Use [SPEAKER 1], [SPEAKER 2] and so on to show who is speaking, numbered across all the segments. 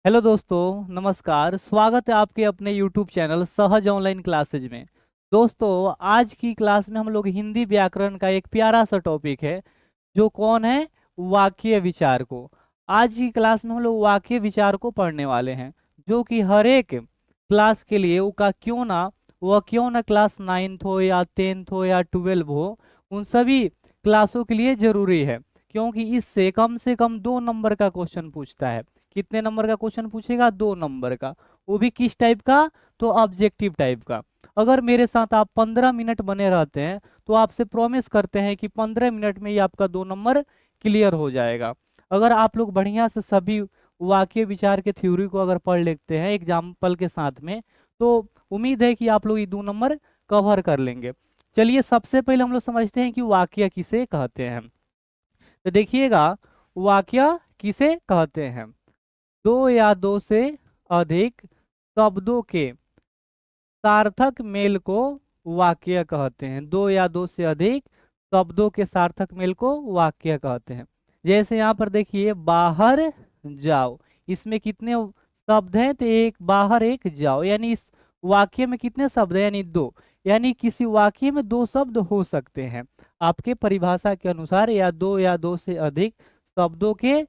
[SPEAKER 1] Hello दोस्तों, नमस्कार। स्वागत है आपके अपने YouTube चैनल सहज ऑनलाइन क्लासेज में। दोस्तों, आज की क्लास में हम लोग हिंदी व्याकरण का एक प्यारा सा टॉपिक है जो कौन है, वाक्य विचार को। आज की क्लास में हम लोग वाक्य विचार को पढ़ने वाले हैं, जो कि हर एक क्लास के लिए वह क्यों ना क्लास 9th हो या 10th हो या 12 हो, उन सभी क्लासों के लिए जरूरी है। क्योंकि इससे कम से कम 2 नंबर का क्वेश्चन पूछता है। कितने नंबर का क्वेश्चन पूछेगा? 2 नंबर का। वो भी किस टाइप का? तो ऑब्जेक्टिव टाइप का। अगर मेरे साथ आप 15 मिनट बने रहते हैं तो आपसे प्रॉमिस करते हैं कि 15 मिनट में ही आपका 2 नंबर क्लियर हो जाएगा। अगर आप लोग बढ़िया से सभी वाक्य विचार के थ्योरी को अगर पढ़ लेते हैं एग्जाम्पल के साथ में, तो उम्मीद है कि आप लोग ये 2 नंबर कवर कर लेंगे। चलिए, सबसे पहले हम लोग समझते हैं कि वाक्य किसे कहते हैं। तो देखिएगा, वाक्य किसे कहते हैं? दो या दो से अधिक शब्दों के सार्थक मेल को वाक्य कहते हैं। दो या दो से अधिक शब्दों के सार्थक मेल को वाक्य कहते हैं। जैसे यहाँ पर देखिए, बाहर जाओ, इसमें कितने शब्द हैं? तो एक बाहर एक जाओ, यानी इस वाक्य में कितने शब्द हैं? यानी दो। यानी किसी वाक्य में 2 शब्द हो सकते हैं आपके परिभाषा के अनुसार, या दो से अधिक शब्दों के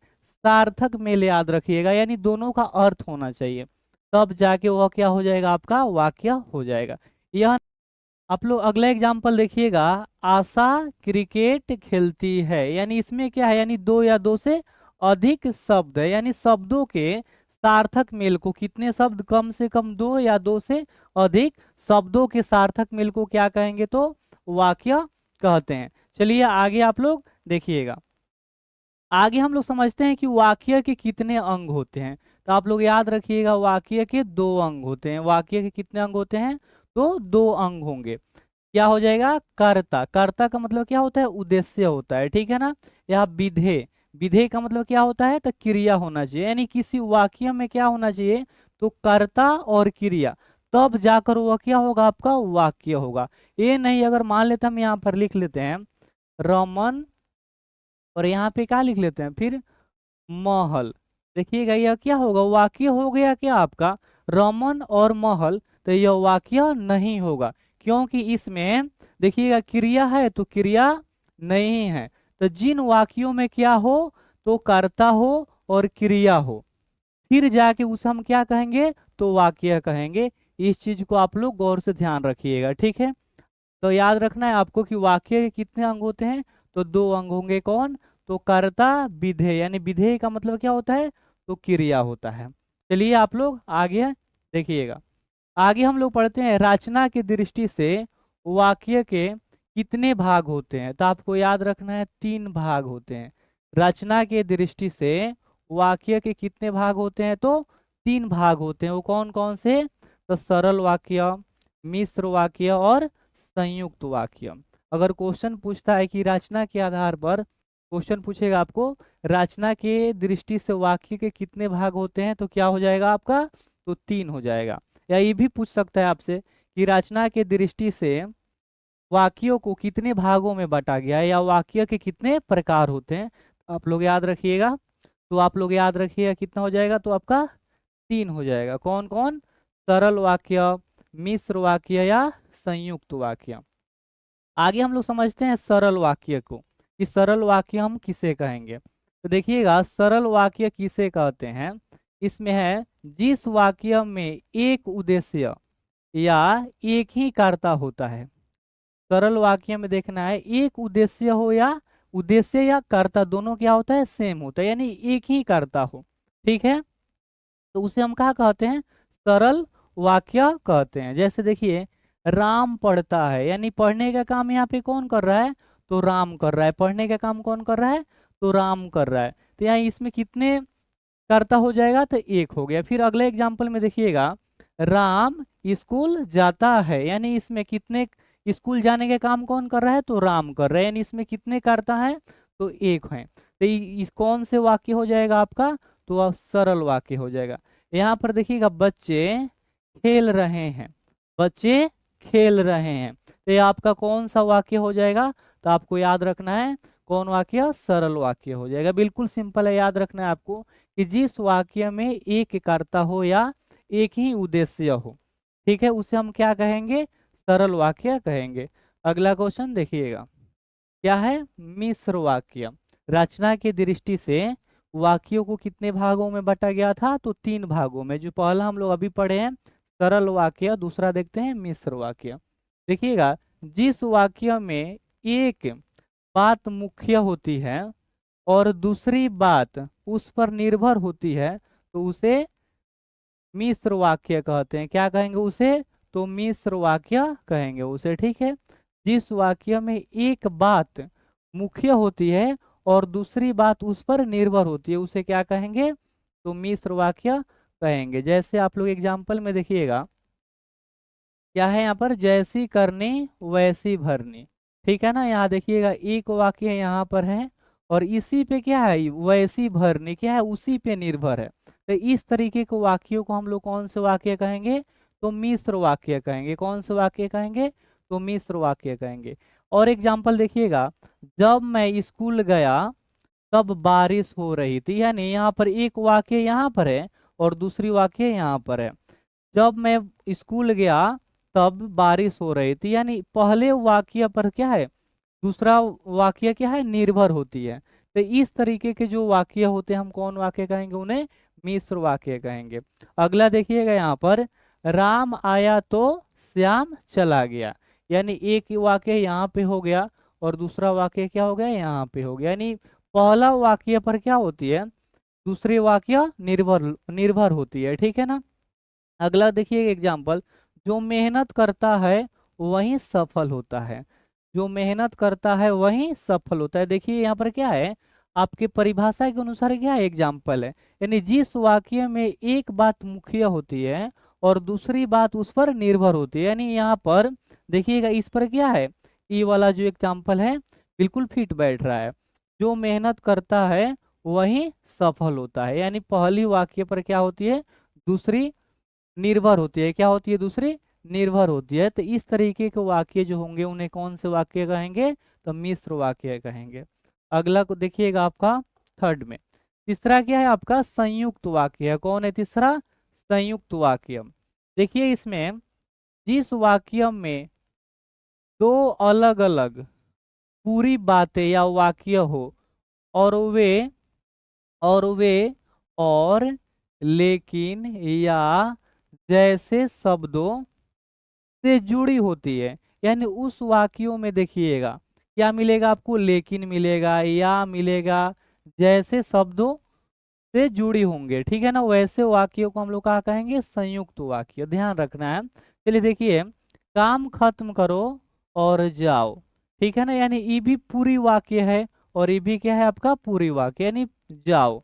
[SPEAKER 1] सार्थक मेल याद रखिएगा, यानी दोनों का अर्थ होना चाहिए, तब जाके वह क्या हो जाएगा? आपका वाक्य हो जाएगा। यह आप लोग अगला एग्जाम्पल देखिएगा, आशा क्रिकेट खेलती है। यानी इसमें क्या है? यानी दो या दो से अधिक शब्द है, यानी शब्दों के सार्थक मेल को, कितने शब्द? कम से कम दो या दो से अधिक शब्दों के सार्थक मेल को क्या कहेंगे? तो वाक्य कहते हैं। चलिए आगे आप लोग देखिएगा। आगे हम लोग समझते हैं कि वाक्य के कितने अंग होते हैं। तो आप लोग याद रखिएगा, वाक्य के 2 अंग होते हैं। वाक्य के कितने अंग होते हैं? तो 2 अंग होंगे। क्या हो जाएगा? कर्ता। कर्ता का मतलब क्या होता है? उद्देश्य होता है, ठीक है ना। या विधेय। विधेय का मतलब क्या होता है? तो क्रिया होना चाहिए। यानी किसी वाक्य में क्या होना चाहिए? तो कर्ता और क्रिया, तब जाकर वह क्या होगा? आपका वाक्य होगा। ये नहीं, अगर मान लेते हम यहाँ पर लिख लेते हैं रमन, और यहाँ पे क्या लिख लेते हैं फिर? महल। देखिएगा, यह क्या होगा? वाक्य हो गया क्या आपका? रमन और महल। तो यह वाक्य नहीं होगा, क्योंकि इसमें देखिएगा क्रिया है तो क्रिया नहीं है। तो जिन वाक्यों में क्या हो? तो कर्ता हो और क्रिया हो, फिर जाके उसे हम क्या कहेंगे? तो वाक्य कहेंगे। इस चीज को आप लोग गौर से ध्यान रखिएगा, ठीक है। तो याद रखना है आपको कि वाक्य के कितने अंग होते हैं? तो 2 अंग होंगे। कौन? तो कर्ता विधेय, यानी विधेय का मतलब क्या होता है? तो क्रिया होता है। चलिए आप लोग आगे देखिएगा। आगे हम लोग पढ़ते हैं, रचना की दृष्टि से वाक्य के कितने भाग होते हैं? तो आपको याद रखना है 3 भाग होते हैं। रचना के दृष्टि से वाक्य के कितने भाग होते हैं? तो 3 भाग होते हैं। वो कौन कौन से? तो सरल वाक्य, मिश्र वाक्य और संयुक्त वाक्य। अगर क्वेश्चन पूछता है कि रचना के आधार पर, क्वेश्चन पूछेगा आपको रचना के दृष्टि से वाक्य के कितने भाग होते हैं, तो क्या हो जाएगा आपका? तो 3 हो जाएगा। या ये भी पूछ सकता है आपसे कि रचना के दृष्टि से वाक्यों को कितने भागों में बांटा गया है, या वाक्य के कितने प्रकार होते हैं। आप लोग याद रखिएगा। तो आप लोग याद रखिएगा कितना हो जाएगा? तो आपका 3 हो जाएगा। कौन कौन? सरल वाक्य, मिश्र वाक्य या संयुक्त वाक्य। आगे हम लोग समझते हैं सरल वाक्य को, कि सरल वाक्य हम किसे कहेंगे। तो देखिएगा, सरल वाक्य किसे कहते हैं? इसमें है जिस वाक्य में एक उद्देश्य या एक ही कर्ता होता है। सरल वाक्य में देखना है, एक उद्देश्य हो या उद्देश्य या कर्ता दोनों क्या होता है? सेम होता है, यानी एक ही कर्ता हो, ठीक है। तो उसे हम क्या कहते हैं? सरल वाक्य कहते हैं। जैसे देखिए, राम पढ़ता है, यानी पढ़ने का काम यहाँ पे कौन कर रहा है? तो राम कर रहा है। पढ़ने का काम कौन कर रहा है? तो राम कर रहा है। तो यहाँ इसमें कितने कर्ता हो जाएगा? तो एक हो गया। फिर अगले एग्जाम्पल में देखिएगा, राम स्कूल जाता है, यानी इसमें कितने स्कूल जाने के काम कौन कर रहा है? तो राम कर रहा है, यानी इसमें कितने कर्ता है? तो एक है। तो इस कौन से वाक्य हो जाएगा आपका? तो वह सरल वाक्य हो जाएगा। यहाँ पर देखिएगा, बच्चे खेल रहे हैं। बच्चे खेल रहे हैं, तो ये आपका कौन सा वाक्य हो जाएगा? तो आपको याद रखना है कौन वाक्य? सरल वाक्य हो जाएगा। बिल्कुल सिंपल है, याद रखना है आपको कि जिस वाक्य में एक कर्ता हो या एक ही उद्देश्य हो, ठीक है, उसे हम क्या कहेंगे? सरल वाक्य कहेंगे। अगला क्वेश्चन देखिएगा, क्या है? मिश्र वाक्य। रचना की दृष्टि से वाक्यों को कितने भागों में बांटा गया था? तो 3 भागों में। जो पहला हम लोग अभी पढ़े हैं सरल वाक्य, दूसरा देखते हैं मिश्र वाक्य। देखिएगा, जिस वाक्य में एक बात मुख्य होती है और दूसरी बात उस पर निर्भर होती है तो उसे मिश्र वाक्य कहते हैं। क्या कहेंगे उसे? तो मिश्र वाक्य कहेंगे उसे, ठीक है। जिस वाक्य में एक बात मुख्य होती है और दूसरी बात उस पर निर्भर होती है उसे क्या कहेंगे? तो मिश्र वाक्य कहेंगे। जैसे आप लोग एग्जाम्पल में देखिएगा, क्या है यहाँ पर? जैसी करनी वैसी भरनी, ठीक है ना। यहाँ देखिएगा एक वाक्य यहाँ पर है और इसी पे क्या है? वैसी भरनी क्या है? उसी पे निर्भर है। तो इस तरीके के वाक्यों को हम लोग कौन से वाक्य कहेंगे? तो मिश्र वाक्य कहेंगे। कौन से वाक्य कहेंगे? तो मिश्र वाक्य कहेंगे। और एग्जाम्पल देखिएगा, जब मैं स्कूल गया तब बारिश हो रही थी, यानी यहाँ पर एक वाक्य यहाँ पर है और दूसरी वाक्य यहाँ पर है। जब मैं स्कूल गया तब बारिश हो रही थी, यानी पहले वाक्य पर क्या है? दूसरा वाक्य क्या है? निर्भर होती है। तो इस तरीके के जो वाक्य होते हैं हम कौन वाक्य कहेंगे? उन्हें मिश्र वाक्य कहेंगे। अगला देखिएगा यहाँ पर, राम आया तो श्याम चला गया, यानी एक वाक्य यहाँ पे हो गया और दूसरा वाक्य क्या हो गया? यहाँ पे हो गया। यानी पहला वाक्य पर क्या होती है? दूसरी वाक्य निर्भर निर्भर होती है, ठीक है ना। अगला देखिए एग्जाम्पल, जो मेहनत करता है वही सफल होता है। जो मेहनत करता है वही सफल होता है। देखिए यहाँ पर क्या है? आपके परिभाषा के अनुसार क्या है? एग्जाम्पल है, यानी जिस वाक्य में एक बात मुख्य होती है और दूसरी बात उस पर निर्भर होती है। यानी यहाँ पर देखिएगा, इस पर क्या है? ये वाला जो एग्जाम्पल है बिल्कुल फिट बैठ रहा है। जो मेहनत करता है वही सफल होता है, यानी पहली वाक्य पर क्या होती है? दूसरी निर्भर होती है। क्या होती है? दूसरी निर्भर होती है। तो इस तरीके के वाक्य जो होंगे उन्हें कौन से वाक्य कहेंगे? तो मिश्र वाक्य कहेंगे। अगला को देखिएगा आपका थर्ड में, तीसरा क्या है आपका? संयुक्त वाक्य है। कौन है तीसरा? संयुक्त वाक्य। देखिए इसमें जिस वाक्य में दो अलग अलग पूरी बातें या वाक्य हो और वे और लेकिन या जैसे शब्दों से जुड़ी होती है, यानी उस वाक्यों में देखिएगा क्या मिलेगा आपको? लेकिन मिलेगा, या मिलेगा, जैसे शब्दों से जुड़ी होंगे, ठीक है ना। वैसे वाक्यों को हम लोग क्या कहेंगे? संयुक्त वाक्य। ध्यान रखना है। चलिए देखिए, काम खत्म करो और जाओ, ठीक है ना, यानी ये भी पूरी वाक्य है और ये भी क्या है आपका? पूरी वाक्य, यानी जाओ,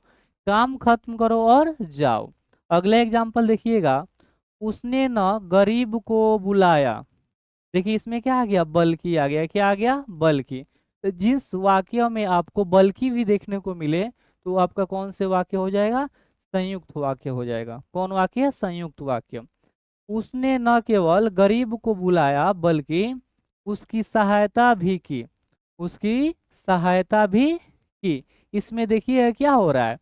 [SPEAKER 1] काम खत्म करो और जाओ। अगला एग्जाम्पल देखिएगा, उसने न गरीब को बुलाया। देखिए इसमें क्या आ गया? बल्कि आ गया। क्या आ गया? बल्कि। तो जिस वाक्य में आपको बल्कि भी देखने को मिले तो आपका कौन से वाक्य हो जाएगा? संयुक्त वाक्य हो जाएगा। कौन वाक्य? संयुक्त वाक्य। उसने न केवल गरीब को बुलाया बल्कि उसकी सहायता भी की। उसकी सहायता भी की। इसमें देखिए क्या हो रहा है?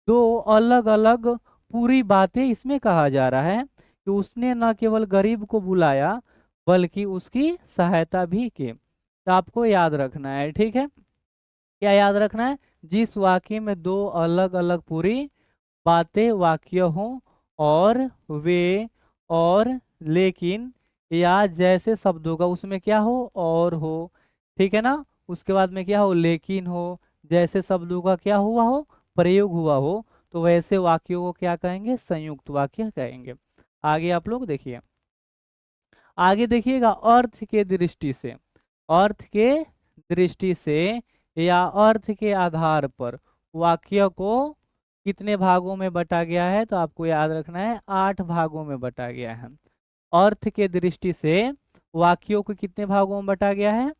[SPEAKER 1] दो अलग अलग पूरी बातें इसमें कहा जा रहा है कि उसने न केवल गरीब को बुलाया बल्कि उसकी सहायता भी की। तो आपको याद रखना है, ठीक है। क्या याद रखना है? जिस वाक्य में दो अलग अलग पूरी बातें वाक्य हों और वे और लेकिन या जैसे शब्दों का उसमें क्या हो? और हो, ठीक है ना। उसके बाद में क्या हो? लेकिन हो, जैसे शब्दों का क्या हुआ हो? प्रयोग हुआ हो, तो वैसे वाक्यों को क्या कहेंगे? संयुक्त वाक्य कहेंगे। आगे आप लोग देखिए, आगे देखिएगा, अर्थ के दृष्टि से, अर्थ के दृष्टि से या अर्थ के आधार पर वाक्य को कितने भागों में बटा गया है? तो आपको याद रखना है 8 भागों में बटा गया है। अर्थ के दृष्टि से वाक्यों को कितने भागों में बटा गया है?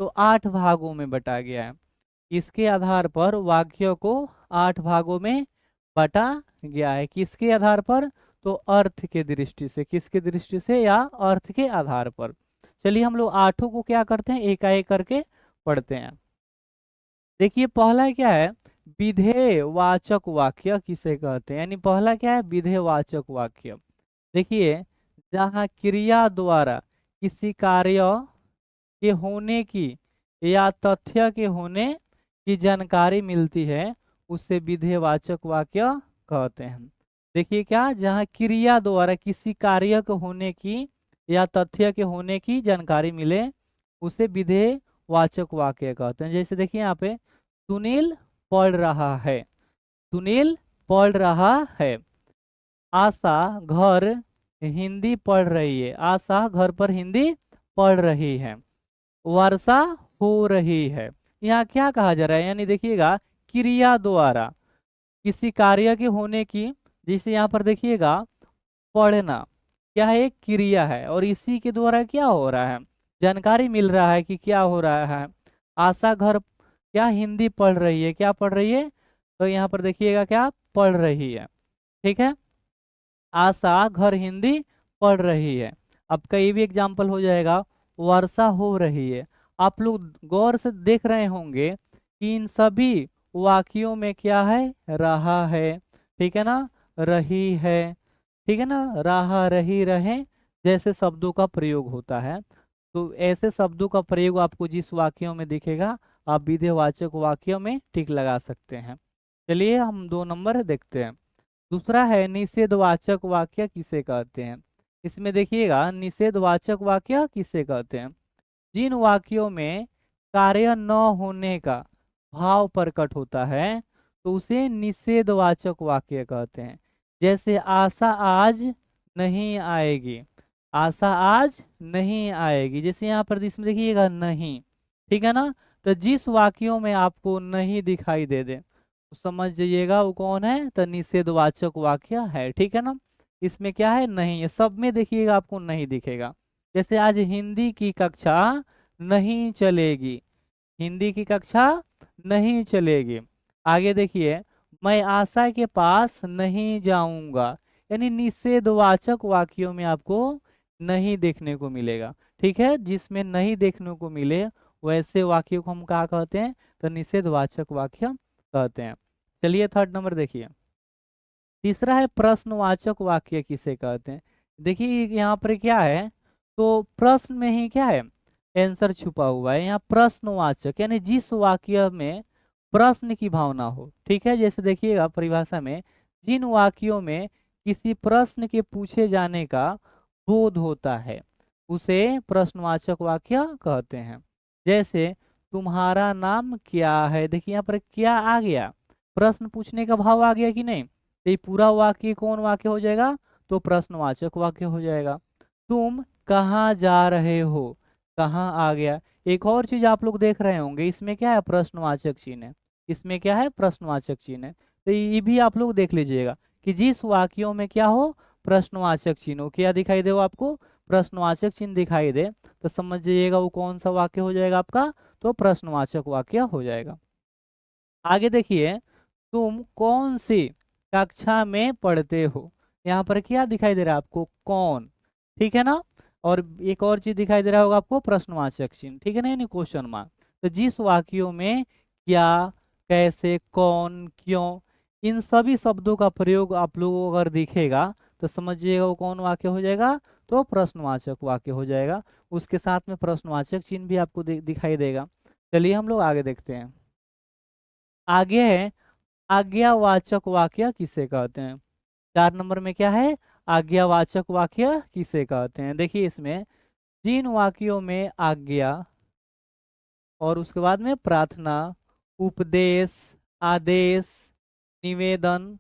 [SPEAKER 1] तो 8 भागों में बटा गया है। इसके आधार पर वाक्य को 8 भागों में बटा गया है। किसके आधार पर? तो अर्थ के दृष्टि से। किसके दृष्टि से? या अर्थ के आधार पर। चलिए हम लोग आठों को क्या करते हैं? एकाएक करके पढ़ते हैं। देखिए पहला क्या है, विधेयवाचक वाक्य किसे कहते हैं, यानी पहला क्या है, विधेयवाचक वाक्य। देखिए जहाँ क्रिया द्वारा किसी कार्य के होने की या तथ्य के होने की जानकारी मिलती है, उससे विधेयवाचक वाक्य कहते हैं। देखिए क्या, जहाँ क्रिया द्वारा किसी कार्य के होने की या तथ्य के होने की जानकारी मिले, उसे विधेयवाचक वाक्य कहते हैं। जैसे देखिए यहाँ पे सुनील पढ़ रहा है, सुनील पढ़ रहा है। आशा घर हिंदी पढ़ रही है, आशा घर पर हिंदी पढ़ रही है। वर्षा हो रही है। यहाँ क्या कहा जा रहा है, यानी देखिएगा क्रिया द्वारा किसी कार्य के होने की, जैसे यहाँ पर देखिएगा पढ़ना क्या है, एक क्रिया है, और इसी के द्वारा क्या हो रहा है, जानकारी मिल रहा है कि क्या हो रहा है। आशा घर क्या हिंदी पढ़ रही है, क्या पढ़ रही है, तो यहाँ पर देखिएगा क्या पढ़ रही है। ठीक है, आशा घर हिंदी पढ़ रही है। अब कई भी एग्जाम्पल हो जाएगा, वर्षा हो रही है। आप लोग गौर से देख रहे होंगे कि इन सभी वाक्यों में क्या है, रहा है, ठीक है ना, रही है, ठीक है ना, रहा रही रहे जैसे शब्दों का प्रयोग होता है। तो ऐसे शब्दों का प्रयोग आपको जिस वाक्यों में दिखेगा, आप विधेयवाचक वाक्यों में टिक लगा सकते हैं। चलिए हम 2 नंबर देखते हैं। दूसरा है निषेधवाचक वाक्य किसे कहते हैं। इसमें देखिएगा निषेधवाचक वाक्य किसे कहते हैं, जिन वाक्यों में कार्य न होने का भाव प्रकट होता है, तो उसे निषेधवाचक वाक्य कहते हैं। जैसे आशा आज नहीं आएगी, आशा आज नहीं आएगी, जैसे यहाँ पर इसमें देखिएगा नहीं, ठीक है ना। तो जिस वाक्यों में आपको नहीं दिखाई दे दे, तो समझ जाइएगा वो कौन है, तो निषेधवाचक वाक्य है, ठीक है ना। इसमें क्या है, नहीं है, सब में देखिएगा आपको नहीं दिखेगा। जैसे आज हिंदी की कक्षा नहीं चलेगी, हिंदी की कक्षा नहीं चलेगी। आगे देखिए, मैं आशा के पास नहीं जाऊंगा, यानी निषेधवाचक वाक्यों में आपको नहीं देखने को मिलेगा। ठीक है, जिसमें नहीं देखने को मिले वैसे वाक्यों को हम क्या कहते हैं, तो निषेधवाचक वाक्य कहते हैं। चलिए 3rd नंबर देखिए। तीसरा है प्रश्नवाचक वाक्य किसे कहते हैं। देखिए यहाँ पर क्या है, तो प्रश्न में ही क्या है, आंसर छुपा हुआ है। यहाँ प्रश्नवाचक यानी जिस वाक्य में प्रश्न की भावना हो, ठीक है। जैसे देखिएगा परिभाषा में, जिन वाक्यों में किसी प्रश्न के पूछे जाने का बोध होता है, उसे प्रश्नवाचक वाक्य कहते हैं। जैसे तुम्हारा नाम क्या है, देखिए यहाँ पर क्या आ गया, प्रश्न पूछने का भाव आ गया कि नहीं, तो ये पूरा वाक्य कौन वाक्य हो जाएगा, तो प्रश्नवाचक वाक्य हो जाएगा। तुम कहाँ जा रहे हो, कहाँ आ गया। एक और चीज आप लोग देख रहे होंगे, इसमें क्या है, प्रश्नवाचक चिन्ह है, इसमें क्या है, प्रश्नवाचक चिन्ह है। तो ये भी आप लोग देख लीजिएगा कि जिस वाक्यों में क्या हो, प्रश्नवाचक चिन्ह हो, क्या दिखाई दे, वो आपको प्रश्नवाचक चिन्ह दिखाई दे, तो समझ जाइएगा वो कौन सा वाक्य हो जाएगा आपका, तो प्रश्नवाचक वाक्य हो जाएगा। आगे देखिए, तुम कौन सी कक्षा में पढ़ते हो, यहाँ पर क्या दिखाई दे रहा है आपको, कौन, ठीक है ना। और एक और चीज दिखाई दे रहा होगा आपको, प्रश्नवाचक चिन्ह, ठीक है ना, यानी क्वेश्चन मार्क। तो जिस वाक्यों में क्या, कैसे, कौन, क्यों, इन सभी शब्दों का प्रयोग आप लोगों को अगर दिखेगा, तो समझिएगा वो कौन वाक्य हो जाएगा, तो प्रश्नवाचक वाक्य हो जाएगा। उसके साथ में प्रश्नवाचक चिन्ह भी आपको दिखाई देगा। चलिए हम लोग आगे देखते हैं। आगे है आज्ञावाचक वाक्य किसे कहते हैं। 4 नंबर में क्या है, आज्ञावाचक वाक्य किसे कहते हैं। देखिए इसमें जिन वाक्यों में आज्ञा और उसके बाद में प्रार्थना, उपदेश, आदेश, निवेदन,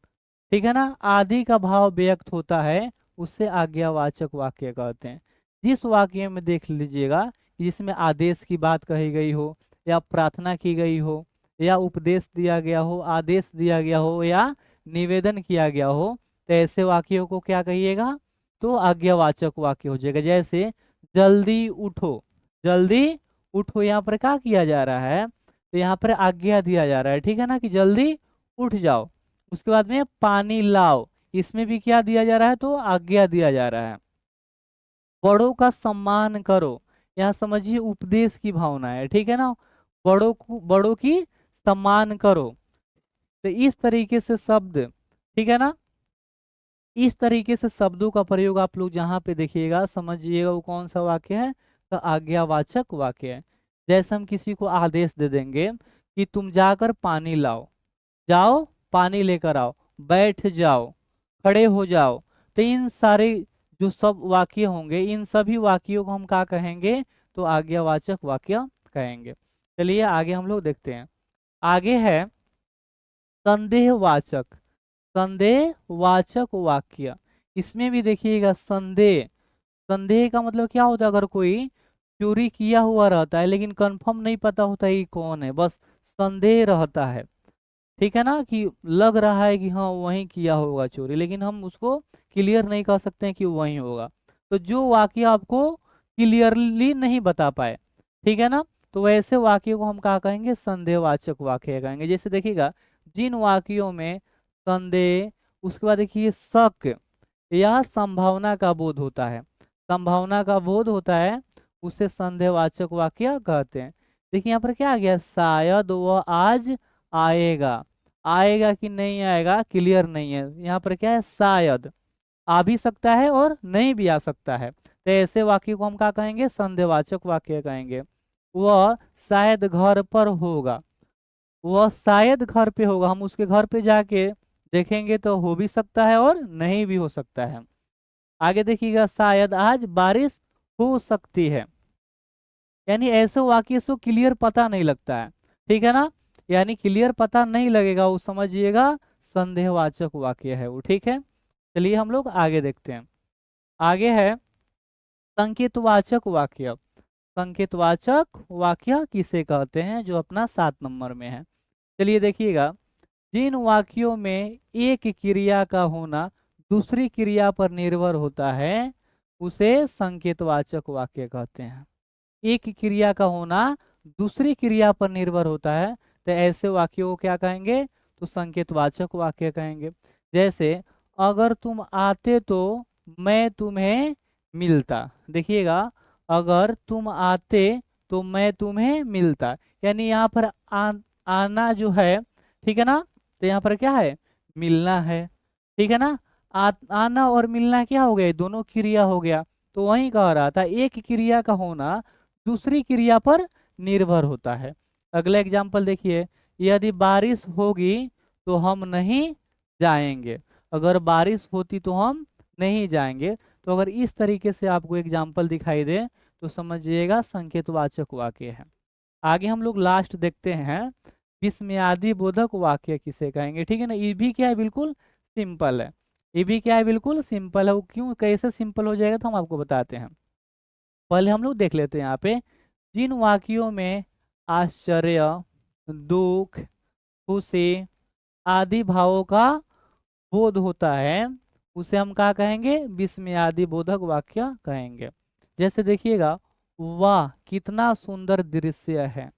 [SPEAKER 1] ठीक है ना, आदि का भाव व्यक्त होता है, उससे आज्ञावाचक वाक्य कहते हैं। जिस वाक्य में देख लीजिएगा कि जिसमें आदेश की बात कही गई हो, या प्रार्थना की गई हो, या उपदेश दिया गया हो, आदेश दिया गया हो, या निवेदन किया गया हो, तो ऐसे वाक्यों को क्या कहिएगा, तो आज्ञावाचक वाक्य हो जाएगा। जैसे जल्दी उठो, जल्दी उठो, यहाँ पर क्या किया जा रहा है, तो यहाँ पर आज्ञा दिया जा रहा है, ठीक है ना, कि जल्दी उठ जाओ। उसके बाद में पानी लाओ, इसमें भी क्या दिया जा रहा है, तो आज्ञा दिया जा रहा है। बड़ों का सम्मान करो, यहाँ समझिए उपदेश की भावना है, ठीक है ना, बड़ों की सम्मान करो। तो इस तरीके से शब्द, ठीक है ना, इस तरीके से शब्दों का प्रयोग आप लोग जहाँ पे देखिएगा समझिएगा वो कौन सा वाक्य है, तो आज्ञावाचक वाक्य है। जैसे हम किसी को आदेश दे देंगे कि तुम जाकर पानी लाओ, जाओ पानी लेकर आओ, बैठ जाओ, खड़े हो जाओ, तो इन सारे जो सब वाक्य होंगे इन सभी वाक्यों को हम क्या कहेंगे, तो आज्ञावाचक वाक्य कहेंगे। चलिए आगे हम लोग देखते हैं। आगे है संदेहवाचक, संदेहवाचक वाक्य। इसमें भी देखिएगा संदेह, संदेह का मतलब क्या होता है, अगर कोई चोरी किया हुआ रहता है लेकिन कंफर्म नहीं पता होता है कि कौन है, बस संदेह रहता है, ठीक है ना, कि लग रहा है कि हाँ वही किया होगा चोरी, लेकिन हम उसको क्लियर नहीं कर सकते हैं कि वही होगा। तो जो वाक्य आपको क्लियरली नहीं बता पाए, ठीक है ना, तो वैसे वाक्य को हम क्या कहेंगे, संदेहवाचक वाक्य कहेंगे। जैसे देखिएगा जिन वाक्यों में संदेह, उसके बाद देखिए शक या संभावना का बोध होता है, संभावना का बोध होता है, उसे संदेहवाचक वाक्य कहते हैं। देखिए यहाँ पर क्या आ गया, शायद वह आज आएगा, आएगा कि नहीं आएगा क्लियर नहीं है, यहाँ पर क्या है, शायद आ भी सकता है और नहीं भी आ सकता है, तो ऐसे वाक्य को हम क्या कहेंगे, संदेहवाचक वाक्य कहेंगे। वह शायद घर पर होगा, वह शायद घर पे होगा, हम उसके घर पे जाके देखेंगे तो हो भी सकता है और नहीं भी हो सकता है। आगे देखिएगा शायद आज बारिश हो सकती है, यानी ऐसे वाक्य से क्लियर पता नहीं लगता है, ठीक है ना, यानी क्लियर पता नहीं लगेगा वो समझिएगा संदेहवाचक वाक्य है वो, ठीक है। चलिए हम लोग आगे देखते हैं। आगे है संकेतवाचक वाक्य। संकेतवाचक वाक्य किसे कहते हैं, जो अपना 7 नंबर में है। चलिए देखिएगा जिन वाक्यों में एक क्रिया का होना दूसरी क्रिया पर निर्भर होता है उसे संकेतवाचक वाक्य कहते हैं। एक क्रिया का होना दूसरी क्रिया पर निर्भर होता है, तो ऐसे वाक्यों को क्या कहेंगे, तो संकेतवाचक वाक्य कहेंगे। जैसे अगर तुम आते तो मैं तुम्हें मिलता, देखिएगा अगर तुम आते तो मैं तुम्हें मिलता, यानी यहाँ पर आना जो है, ठीक है ना, तो यहाँ पर क्या है, मिलना है, ठीक है ना, आना और मिलना क्या हो गया, दोनों क्रिया हो गया। तो वही कह रहा था एक क्रिया का होना दूसरी क्रिया पर निर्भर होता है। अगला एग्जाम्पल देखिए, यदि बारिश होगी तो हम नहीं जाएंगे, अगर बारिश होती तो हम नहीं जाएंगे। तो अगर इस तरीके से आपको एग्जाम्पल दिखाई दे तो समझिएगा संकेतवाचक वाक्य है। आगे हम लोग लास्ट देखते हैं विस्मयादि बोधक वाक्य किसे कहेंगे, ठीक है ना। ये भी क्या है, बिल्कुल सिंपल है, ये भी क्या है, बिल्कुल सिंपल है। वो क्यों, कैसे सिंपल हो जाएगा तो हम आपको बताते हैं। पहले हम लोग देख लेते हैं यहाँ पे जिन वाक्यों में आश्चर्य, दुख, खुशी आदि भावों का बोध होता है उसे हम क्या कहेंगे, विस्मयादि बोधक वाक्य कहेंगे। जैसे देखिएगा वाह कितना सुंदर दृश्य है,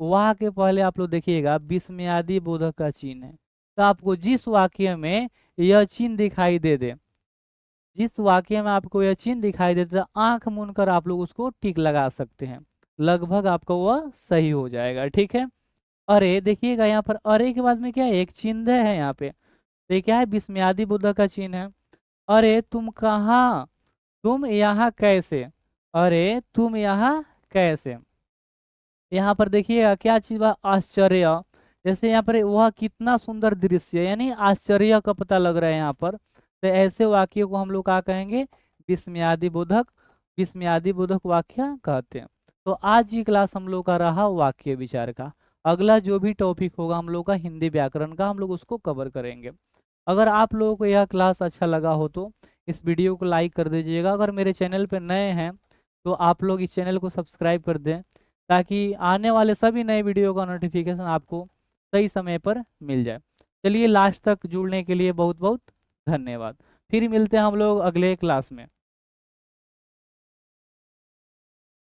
[SPEAKER 1] वाह के पहले आप लोग देखिएगा विस्मयादि बोधक का चिन्ह है। तो आपको जिस वाक्य में यह चिन्ह दिखाई दे दे, जिस वाक्य में आपको यह चिन्ह दिखाई देता है आंख मूंद कर आप लोग उसको टिक लगा सकते हैं, लगभग आपका वह सही हो जाएगा, ठीक है। अरे देखिएगा यहाँ पर अरे के बाद में क्या है, एक चिन्ह है यहाँ पे, तो ये क्या है, विस्मयादि बोधक का चिन्ह है। अरे तुम कहाँ, तुम यहाँ कैसे, अरे तुम यहाँ कैसे, यहाँ पर देखिएगा क्या चीज बा, आश्चर्य। जैसे यहाँ पर वह कितना सुंदर दृश्य, यानी आश्चर्य का पता लग रहा है यहाँ पर, तो ऐसे वाक्य को हम लोग क्या कहेंगे, विस्मयादि बोधक, विस्मयादि बोधक वाक्य कहते हैं। तो आज की क्लास हम लोग का रहा वाक्य विचार का। अगला जो भी टॉपिक होगा हम लोग का हिंदी व्याकरण का, हम लोग उसको कवर करेंगे। अगर आप लोगों को यह क्लास अच्छा लगा हो तो इस वीडियो को लाइक कर दीजिएगा। अगर मेरे चैनल पर नए हैं तो आप लोग इस चैनल को सब्सक्राइब कर दें, ताकि आने वाले सभी नए वीडियो का नोटिफिकेशन आपको सही समय पर मिल जाए। चलिए लास्ट तक जुड़ने के लिए बहुत बहुत धन्यवाद। फिर मिलते हैं हम लोग अगले क्लास में।